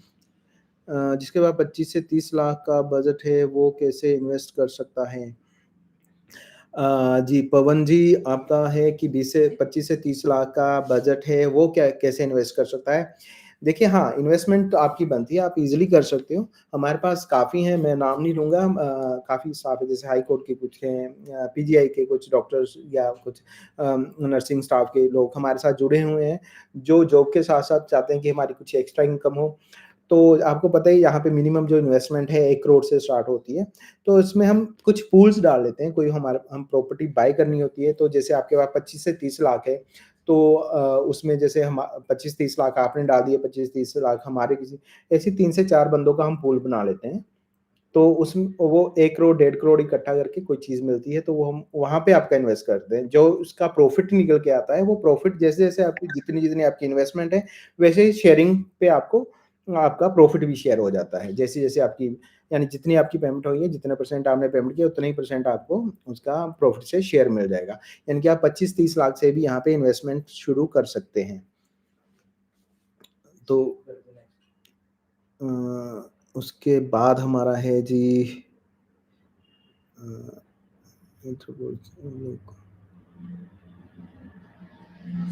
जिसके बाद 25 से 30 लाख का बजट है, वो कैसे इन्वेस्ट कर सकता है? जी, पवन जी, आपका है कि 20 से 25 से 30 लाख का बजट है, वो क्या कैसे इन्वेस्ट कर सकता है? देखिए हाँ, इन्वेस्टमेंट तो आपकी बनती है, आप ईज़िली कर सकते हो। हमारे पास काफ़ी हैं, मैं नाम नहीं लूँगा, काफ़ी स्टाफ है, जैसे हाई कोर्ट के कुछ हैं, पीजीआई के कुछ डॉक्टर्स या कुछ नर्सिंग स्टाफ के लोग हमारे साथ जुड़े हुए हैं, जो जॉब के साथ-साथ चाहते हैं कि हमारी कुछ एक्स्ट्रा इनकम हो। तो आपको पता है यहाँ पे मिनिमम जो इन्वेस्टमेंट है 1 करोड़ से स्टार्ट होती है। तो इसमें हम कुछ पूल्स डाल लेते हैं, कोई हमारा हम प्रॉपर्टी बाय करनी होती है, तो जैसे आपके पास 25 से 30 लाख है, तो उसमें जैसे हम 25-30 लाख आपने डाल दिए, 25-30 लाख हमारे किसी ऐसे 3 से 4 बंदों का हम पूल बना लेते हैं। तो उसमें वो 1 करोड़, 1.5 करोड़ इकट्ठा करके कोई चीज़ मिलती है, तो वो हम वहाँ पे आपका इन्वेस्ट करते हैं। जो उसका प्रॉफ़िट निकल के आता है, वो प्रॉफ़िट जैसे-जैसे आपकी जितनी-जितनी आपकी इन्वेस्टमेंट है, वैसे ही शेयरिंग पे आपको आपका प्रॉफ़िट भी शेयर हो जाता है। जैसे-जैसे आपकी यानी जितनी आपकी पेमेंट हुई है, जितने परसेंट आपने पेमेंट किया, उतने ही परसेंट आपको उसका प्रॉफ़िट से शेयर मिल जाएगा। यानी कि आप 25-30 लाख से भी यहाँ पे इन्वेस्टमेंट शुरू कर सकते हैं। तो उसके बाद हमारा है जी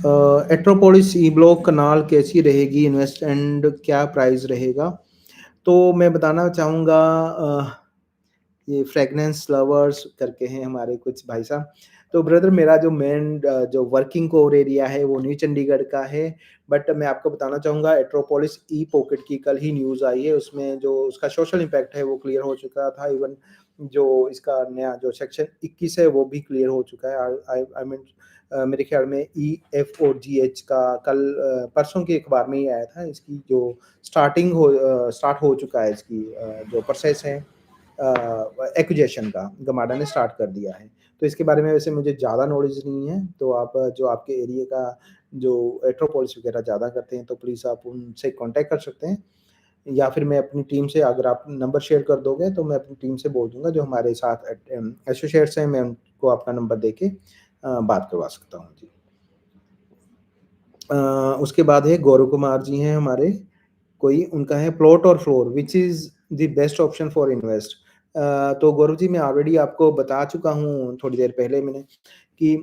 अ, एट्रोपोलिस ई ब्लॉक कनाल कैसी रहेगी इन्वेस्ट एंड क्या प्राइस रहेगा? तो मैं बताना चाहूँगा ये फ्रेग्रेंस लवर्स करके हैं हमारे कुछ भाई साहब। तो ब्रदर मेरा जो मेन जो वर्किंग कोर एरिया है वो न्यू चंडीगढ़ का है। बट मैं आपको बताना चाहूँगा एट्रोपोलिस ई पॉकेट की कल ही न्यूज़ आई है, उसमें जो उसका सोशल इम्पैक्ट है वो क्लियर हो चुका था। इवन जो इसका नया जो सेक्शन 21 है वो भी क्लियर हो चुका है। आई मीन मेरे ख्याल में ईएफ और जीएच का कल परसों के अखबार में ही आया था। इसकी जो स्टार्ट हो चुका है, इसकी जो प्रोसेस है एक्विजिशन का गमाडा ने स्टार्ट कर दिया है। तो इसके बारे में वैसे मुझे ज़्यादा नॉलेज नहीं है, तो आप जो आपके एरिया का जो एट्रोपोलिस वगैरह ज़्यादा करते हैं, तो प्लीज़ आप उनसे कॉन्टैक्ट कर सकते हैं, या फिर मैं अपनी टीम से अगर आप नंबर शेयर कर दोगे, तो मैं अपनी टीम से बोल दूँगा जो हमारे साथ एसोसिएट्स हैं, मैं उनको आपका नंबर देके बात करवा सकता हूँ। जी। अ, उसके बाद है गौरव कुमार जी हैं हमारे, कोई उनका है प्लॉट और floor which is the best option for invest. तो गौरव जी मैं ऑलरेडी आपको बता चुका हूँ थोड़ी देर पहले मैंने कि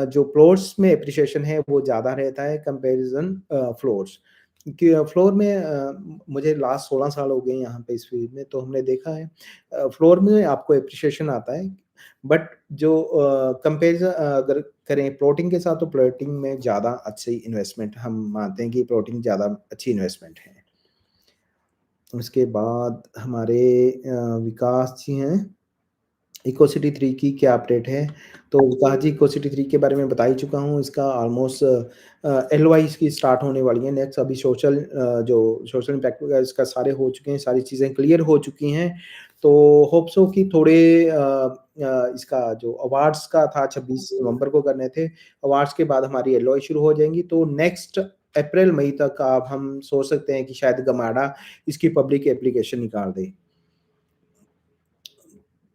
जो प्लॉट्स में एप्रिसिएशन है वो ज़्यादा रहता है कंपैरिज़न फ्लोर्स। कि फ्लोर में मुझे लास्ट 16 साल हो गए यहाँ पे इस फील्ड में, तो हमने देखा है फ्लोर में आपको एप्रिसिएशन आता है, बट जो कंपैरिज़न अगर करें प्लॉटिंग के साथ, तो प्लॉटिंग में ज़्यादा अच्छी इन्वेस्टमेंट हम मानते हैं कि प्लॉटिंग ज़्यादा अच्छी इन्वेस्टमेंट है। उसके बाद हमारे विकास जी हैं, इकोसिटी 3 की क्या अपडेट है? तो विकास जी इकोसिटी 3 के बारे में बता ही चुका हूँ, इसका ऑलमोस्ट एलओआई इसकी स्टार्ट होने वाली है नेक्स्ट। अभी जो सोशल इम्पैक्ट वगैरह इसका सारे हो चुके हैं, सारी चीज़ें क्लियर हो चुकी हैं। तो होप सो कि थोड़े इसका जो अवार्ड्स का था 26 नवंबर को करने थे, अवार्ड्स के बाद हमारी एलओआई शुरू हो जाएँगी, तो नेक्स्ट अप्रैल-मई तक आप हम सोच सकते हैं कि शायद गमाडा इसकी पब्लिक एप्लीकेशन निकाल दे।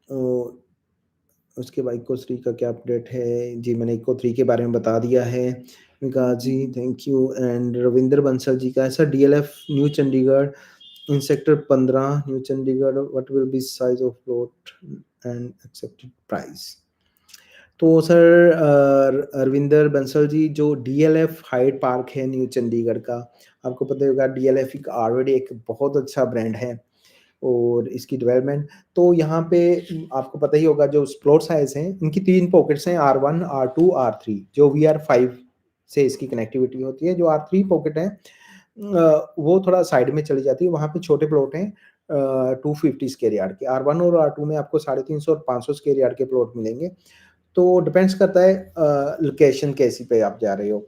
तो उसके बाद इको3 का क्या अपडेट है? जी, मैंने इको3 के बारे में बता दिया है। Vikas ji thank you and Ravinder Bansal ji का है sir DLF new Chandigarh in sector 15 new Chandigarh what will be size of plot and accepted price? तो सर रविंदर बंसल जी जो डीएलएफ हाइड पार्क है न्यू चंडीगढ़ का, आपको पता होगा डीएलएफ एक ऑलरेडी एक बहुत अच्छा ब्रांड है। और इसकी डेवलपमेंट। तो यहाँ पे आपको पता ही होगा जो प्लॉट साइज़ हैं, इनकी 3 पॉकेट्स हैं R1, R2, R3 जो VR5 से इसकी कनेक्टिविटी होती है। जो R3 पॉकेट है वो थोड़ा साइड में चली जाती है, वहाँ पे छोटे प्लॉट हैं 250 स्क्वायर यार्ड के। R1 और R2 में आपको 350 और 500 स्क्वायर यार्ड के प्लॉट मिलेंगे। तो डिपेंड्स करता है लोकेशन कैसी पे आप जा रहे हो।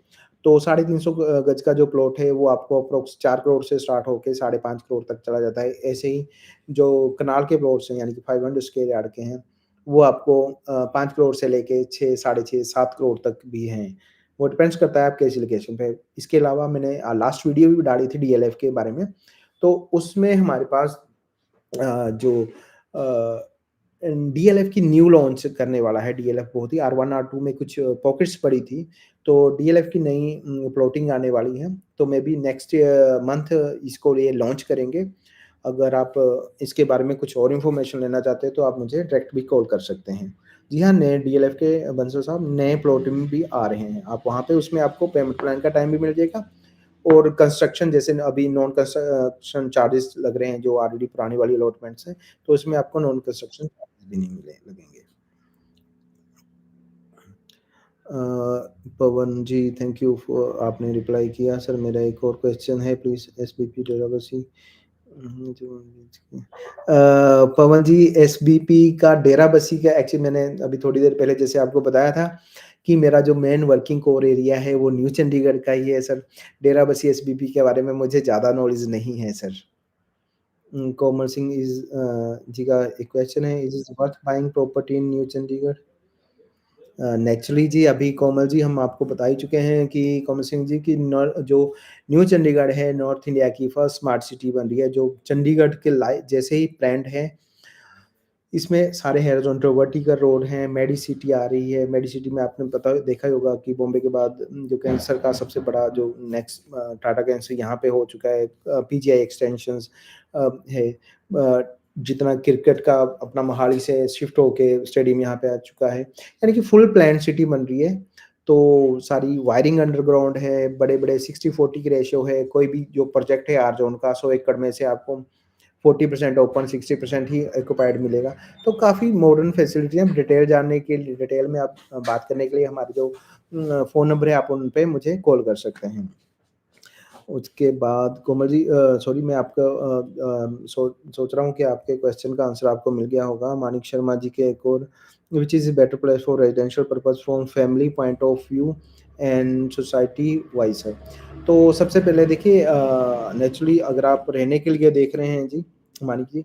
तो 350 गज का जो प्लॉट है वो आपको अप्रॉक्स 4 करोड़ से स्टार्ट होके 5.5 करोड़ तक चला जाता है। ऐसे ही जो कनाल के प्लॉट्स हैं यानी कि 500 स्क्वायर यार्ड के हैं, वो आपको 5 करोड़ से लेके 6, साढ़े 6, 7 करोड़ तक भी हैं। वो डिपेंड्स करता है आप कैसी लोकेशन पे। इसके अलावा मैंने लास्ट वीडियो भी डाली थी डीएलएफ के बारे में, तो उसमें हमारे पास जो अ, डीएलएफ की न्यू लॉन्च करने वाला है। डीएलएफ बहुत ही R1, R2 में कुछ पॉकेट्स पड़ी थी, तो डीएलएफ की नई प्लॉटिंग आने वाली है, तो मे बी नेक्स्ट मंथ इसको ये लॉन्च करेंगे। अगर आप इसके बारे में कुछ और इन्फॉर्मेशन लेना चाहते हैं, तो आप मुझे डायरेक्ट भी कॉल कर सकते हैं। जी हाँ, नए डीएलएफ के बंसल साहब नए प्लॉटिंग भी आ रहे हैं। आप वहाँ पे उसमें आपको पेमेंट प्लान का टाइम भी मिल जाएगा और कंस्ट्रक्शन जैसे अभी नॉन कंस्ट्रक्शन चार्जेस लग रहे हैं जो ऑलरेडी पुरानी वाली अलॉटमेंट्स हैं, तो उसमें आपको नॉन कंस्ट्रक्शन चार्जेस भी नहीं मिले लगेंगे। अ, Pawan ji thank you for आपने रिप्लाई किया। सर मेरा एक और क्वेश्चन है please SBP Derabassi Pawan ji SBP का डेराबस्सी का एक्चुअली मैंने अभी थोड़ी देर पहले जैसे आपको बताया था कि मेरा जो मेन वर्किंग कोर एरिया है वो न्यू चंडीगढ़ का ही है सर। डेराबस्सी एसबीपी के बारे में मुझे ज़्यादा नॉलेज नहीं है सर। कोमल सिंह जी का एक क्वेश्चन है, is it worth buying property in new Chandigarh? Naturally जी अभी कोमल जी हम आपको बता ही चुके हैं कि कोमल सिंह जी की जो न्यू चंडीगढ़ है नॉर्थ इंडिया की फर्स्ट स्मार्ट सिटी बन रही है जो चंडीगढ़ के जैसे ही प्लान्ड है। इसमें सारे हॉरिज़ॉन्टल वर्टिकल रोड हैं, मेडिसिटी आ रही है। मेडिसिटी में आपने पता देखा ही होगा कि बॉम्बे के बाद जो कैंसर का सबसे बड़ा जो नेक्स्ट टाटा कैंसर यहाँ पे हो चुका है। पीजीआई एक्सटेंशंस है। जितना क्रिकेट का अपना मोहाली से शिफ्ट होके स्टेडियम यहाँ पे आ चुका है। यानी कि फुल प्लान्ड सिटी बन रही है। तो सारी वायरिंग अंडरग्राउंड है, बड़े-बड़े 60-40 की रेशियो है। कोई भी जो प्रोजेक्ट है आर ज़ोन का 100 एकड़ में से आपको 40% ओपन 60% ही ऑक्यूपाइड मिलेगा। तो काफ़ी मॉडर्न फैसिलिटी है। डिटेल जानने के लिए डिटेल में आप बात करने के लिए हमारे जो फ़ोन नंबर है आप उन पे मुझे कॉल कर सकते हैं। उसके बाद कोमल जी सॉरी मैं आपका सोच रहा हूँ कि आपके क्वेश्चन का आंसर आपको मिल गया होगा। मानिक शर्मा जी के एक और which is a better place for residential purpose from family point of view and society wise है। तो सबसे पहले देखिए नेचुरली अगर आप रहने के लिए देख रहे हैं जी, मानिक जी,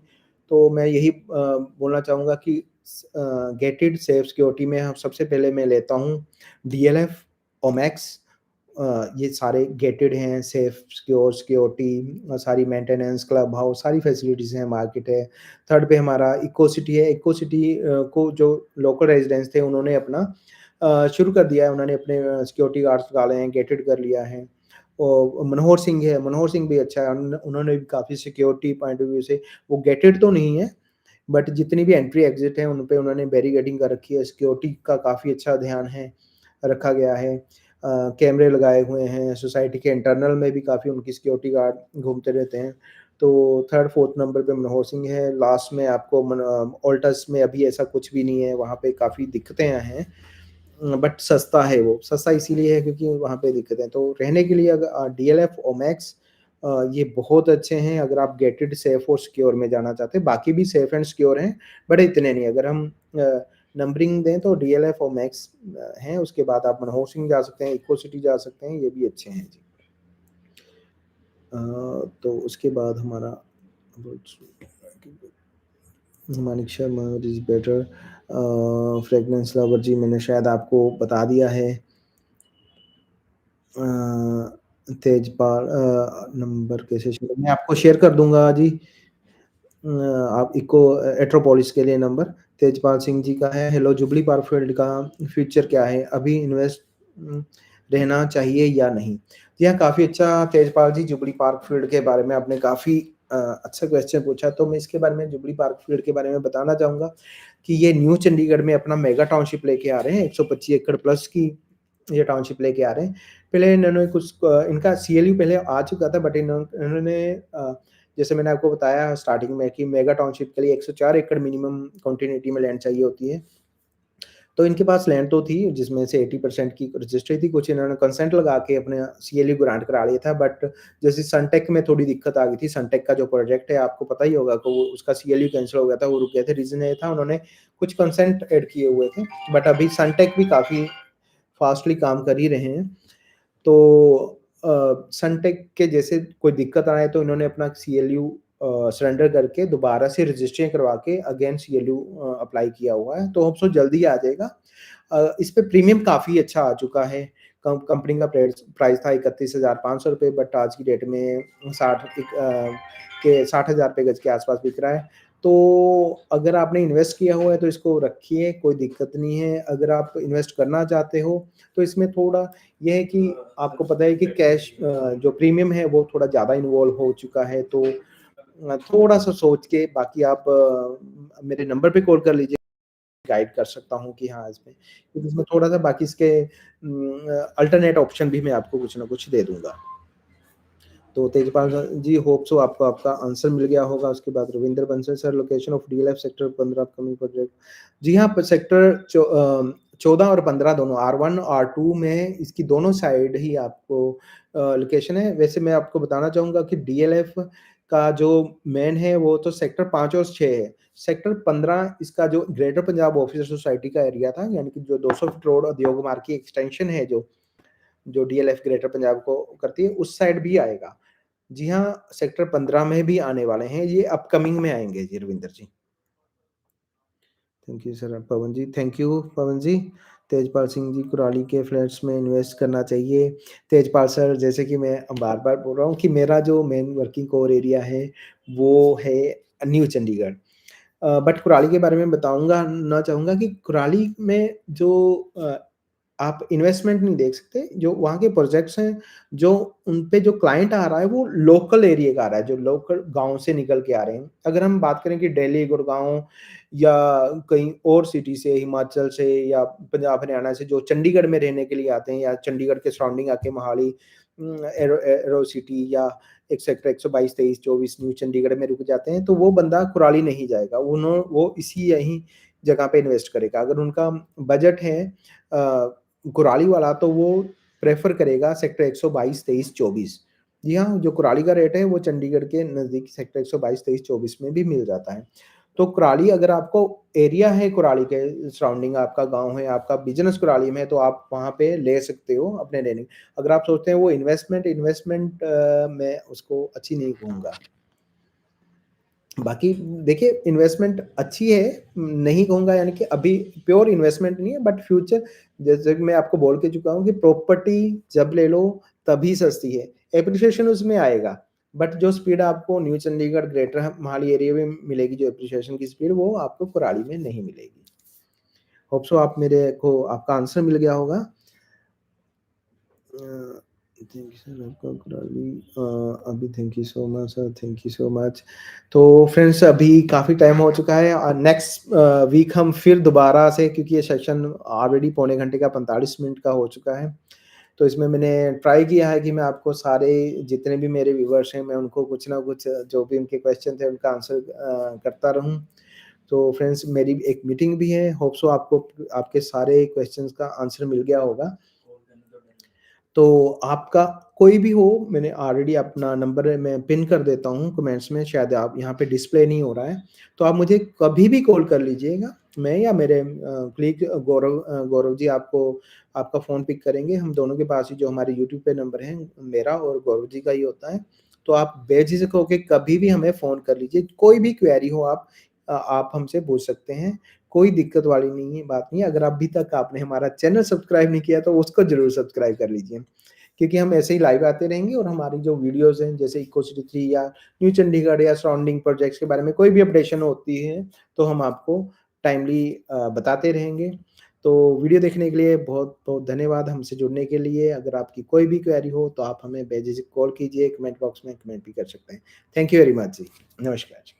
तो मैं यही बोलना चाहूँगा कि गेटेड सेफ सिक्योरिटी में हम सबसे पहले मैं लेता हूँ डीएलएफ, ओमैक्स ये सारे गेटेड हैं, सेफ सिक्योर सिक्योरिटी सारी मेंटेनेंस, क्लब हाउस सारी फैसिलिटीज़ हैं, मार्केट है। थर्ड पे हमारा इको सिटी है, इको सिटी को जो लोकल रेज़िडेंट्स थे उन्होंने अपना शुरू कर दिया है, उन्होंने अपने सिक्योरिटी गार्ड्स डाले हैं, गेटेड कर लिया है। और मनोहर सिंह है, मनोहर सिंह भी अच्छा है, उन्होंने भी काफ़ी सिक्योरिटी पॉइंट ऑफ व्यू से वो गेटेड तो नहीं है, बट जितनी भी एंट्री एग्ज़िट है उन पे उन्होंने बैरिकेडिंग कर रखी है, सिक्योरिटी का काफ़ी अच्छा ध्यान है, रखा गया है। कैमरे लगाए हुए हैं, सोसाइटी के इंटरनल में भी काफ़ी उनकी सिक्योरिटी गार्ड घूमते रहते हैं। तो 3rd-4th नंबर पे मनोहर सिंह है, लास्ट में आपको ऑल्टस में अभी ऐसा कुछ भी नहीं है, वहाँ पे काफ़ी दिक्कतें हैं। बट सस्ता है वो, सस्ता इसीलिए है क्योंकि वहाँ पे दिक्कतें हैं। तो रहने के लिए अगर डीएलएफ, ओमैक्स ये बहुत अच्छे हैं अगर आप गेटेड, सेफ और सिक्योर में जाना चाहते हैं। बाकी भी सेफ एंड सिक्योर हैं, बट इतने नहीं। अगर हम नंबरिंग दें तो डीएलएफ और मैक्स हैं, उसके बाद आप मनमोहन सिंह जा सकते हैं, इको सिटी जा सकते हैं, ये भी अच्छे हैं जी। तो उसके बाद हमारा Manik Sharma is better fragrance lover जी मैंने शायद आपको बता दिया है। तेजपाल नंबर कैसे शेयर मैं आपको शेयर कर दूँगा जी। आप इको एट्रोपोलिस के लिए नंबर तेजपाल सिंह जी का है। हेलो जुबली पार्क फील्ड का फ्यूचर क्या है? अभी इन्वेस्ट रहना चाहिए या नहीं? जी हाँ, काफ़ी अच्छा तेजपाल जी जुबली पार्क फील्ड के बारे में आपने काफ़ी अच्छा क्वेश्चन पूछा तो मैं इसके बारे में जुबली पार्क फील्ड के बारे में बताना चाहूँगा कि ये न्यू चंडीगढ़ में अपना मेगा टाउनशिप लेके आ रहे हैं। 125 एकड़ प्लस की ये टाउनशिप लेके आ रहे हैं। पहले इन्होंने कुछ इनका सीएलयू पहले आ चुका था बट इन्होंने जैसे मैंने आपको बताया स्टार्टिंग में कि मेगा टाउनशिप के लिए 104 एकड़ मिनिमम कंटिन्यूटी में लैंड चाहिए होती है। तो इनके पास लैंड तो थी जिसमें से 80% की रजिस्ट्री थी, कुछ इन्होंने कंसेंट लगा के अपने सीएलयू ग्रांट करा लिया था, बट जैसे सनटेक में थोड़ी दिक्कत आ गई थी। सनटेक का जो प्रोजेक्ट है आपको पता ही होगा कि वो उसका सीएलयू कैंसल हो गया था, वो रुक गए थे। रीज़न ये था उन्होंने कुछ कंसेंट ऐड किए हुए थे, बट अभी सनटेक भी काफ़ी फास्टली काम कर ही रहे हैं। तो सनटेक के जैसे कोई दिक्कत आए तो इन्होंने अपना सीएलयू सरेंडर करके दोबारा से रजिस्ट्रियाँ करवा के अगेन सीएलयू अप्लाई किया हुआ है, तो होप सो जल्दी आ जाएगा। इस पे प्रीमियम काफ़ी अच्छा आ चुका है। कंपनी का प्राइस था ₹31,500 बट आज की डेट में 60,000 रुपए गज के आस-पास बिक रहा है। तो अगर आपने इन्वेस्ट किया हुआ है तो इसको रखिए, कोई दिक्कत नहीं है। अगर आप इन्वेस्ट करना चाहते हो तो इसमें थोड़ा ये है कि आपको पता है कि कैश जो प्रीमियम है वो थोड़ा ज़्यादा इन्वॉल्व हो चुका है, तो थोड़ा-सा सोच के बाकी आप मेरे नंबर पे कॉल कर लीजिए, गाइड कर सकता हूँ कि हाँ, इसमें क्योंकि इसमें थोड़ा-सा बाकी इसके अल्टरनेट ऑप्शन भी मैं आपको कुछ ना कुछ दे दूँगा। तो तेजपाल जी, होप सो आपको आपका आंसर मिल गया होगा। उसके बाद Ravindra Bansal sir, location of DLF sector 15 upcoming project. जी हाँ, सेक्टर 14 और 15 दोनों R1 R2 में इसकी दोनों साइड ही आपको लोकेशन है। वैसे मैं आपको बताना चाहूँगा कि डीएलएफ का जो मेन है वो तो सेक्टर 5 और 6 है। सेक्टर 15 इसका जो ग्रेटर पंजाब ऑफिसर सोसाइटी का एरिया था, यानी कि जो 200 फीट रोड उद्योग मार्ग की एक्सटेंशन है जो डीएलएफ ग्रेटर पंजाब को करती है, उस साइड भी आएगा। जी हाँ, सेक्टर 15 में भी आने वाले हैं, ये अपकमिंग में आएँगे जी Ravinder ji. Thank you sir Pavan ji, thank you Pavan ji. Tejpal Singh ji, Kurali के फ्लैट्स में इन्वेस्ट करना चाहिए। तेजपाल सर, जैसे कि मैं बार-बार बोल रहा हूँ कि मेरा जो मेन वर्किंग कोर एरिया है, वो है न्यू चंडीगढ़। बट कुराली के बारे में बताऊँगा ना चाहूँगा कि कुराली में जो आप इन्वेस्टमेंट नहीं देख सकते, जो वहाँ के प्रोजेक्ट्स हैं, जो उन पे जो क्लाइंट आ रहा है, वो लोकल एरिया का आ रहा है, जो लोकल गाँव से निकल के आ रहे हैं। अगर हम बात करें कि दिल्ली, गुड़गाँव या कहीं और सिटी से, हिमाचल से या पंजाब, हरियाणा से जो चंडीगढ़ में रहने के लिए आते हैं या चंडीगढ़ के सराउंडिंग आके मोहाली एरो सिटी या एक सेक्टर 122, 23, 24 न्यू चंडीगढ़ में रुक जाते हैं, तो वो बंदा कुराली नहीं जाएगा। वो इसी यहीं जगह पे इन्वेस्ट करेगा। अगर उनका बजट है कुराली वाला, तो वो प्रेफ़र करेगा सेक्टर 122, 23, 24। जी हाँ, जो कुराली का रेट है वो चंडीगढ़ के नज़दीक सेक्टर 122, 23, 24 में भी मिल जाता है। तो कुराली, अगर आपको एरिया है कुराली के सराउंडिंग, आपका गाँव है, आपका बिज़नेस कुराली में है, तो आप वहाँ पे ले सकते हो अपने रहने। अगर आप सोचते हैं वो इन्वेस्टमेंट मैं उसको अच्छी नहीं कहूँगा। बाकी देखिए, इन्वेस्टमेंट अच्छी है, नहीं कहूँगा, यानी कि अभी प्योर इन्वेस्टमेंट नहीं है, बट फ्यूचर, जैसे कि मैं आपको बोल के चुका हूँ कि प्रॉपर्टी जब ले लो तभी सस्ती है, एप्रिसिएशन उसमें आएगा, बट जो स्पीड आपको new Chandigarh, greater Mohali area में मिलेगी, जो एप्रिसिएशन की स्पीड, वो आपको कुराली में नहीं मिलेगी। होप सो आप मेरे को आपका आंसर मिल गया होगा। अ, थैंक यू सर, आपका कुराली अभी thank you so much sir, thank you so much. तो फ्रेंड्स, अभी काफ़ी टाइम हो चुका है और नेक्स्ट वीक हम फिर दोबारा से, क्योंकि ये सेशन ऑलरेडी पौने घंटे का 45 मिनट का हो चुका है, तो इसमें मैंने ट्राई किया है कि मैं आपको सारे जितने भी मेरे व्यूअर्स हैं, मैं उनको कुछ ना कुछ जो भी उनके क्वेश्चन थे उनका आंसर करता रहूँ। तो फ्रेंड्स, मेरी एक मीटिंग भी है, होप सो आपको आपके सारे क्वेश्चंस का आंसर मिल गया होगा। तो आपका कोई भी हो, मैंने ऑलरेडी अपना नंबर मैं पिन कर देता हूँ कमेंट्स में, शायद आप यहाँ पे डिस्प्ले नहीं हो रहा है, तो आप मुझे कभी भी कॉल कर लीजिएगा। मैं या मेरे कलीग गौरव जी आपको आपका फ़ोन पिक करेंगे। हम दोनों के पास ही जो हमारे यूट्यूब पे नंबर है, मेरा और गौरव जी का ही होता है। तो आप बेझिझक होके कभी भी हमें फ़ोन कर लीजिए, कोई भी क्वेरी हो आप हमसे पूछ सकते हैं। कोई दिक्कत वाली नहीं है, बात नहीं है। अगर अभी तक आपने हमारा चैनल सब्सक्राइब नहीं किया तो उसको ज़रूर सब्सक्राइब कर लीजिए। क्योंकि हम ऐसे ही लाइव आते रहेंगे और हमारी जो वीडियोज़ हैं, जैसे इको सिटी 3 या न्यू चंडीगढ़ या सराउंडिंग प्रोजेक्ट्स के बारे में कोई भी अपडेशन होती है, तो हम आपको टाइमली बताते रहेंगे। तो वीडियो देखने के लिए बहुत-बहुत धन्यवाद, हमसे जुड़ने के लिए। अगर आपकी कोई भी क्वेरी हो तो आप हमें बेझिझक कॉल कीजिए, कमेंट बॉक्स में कमेंट भी कर सकते हैं। थैंक यू वेरी मच जी। नमस्कार जी।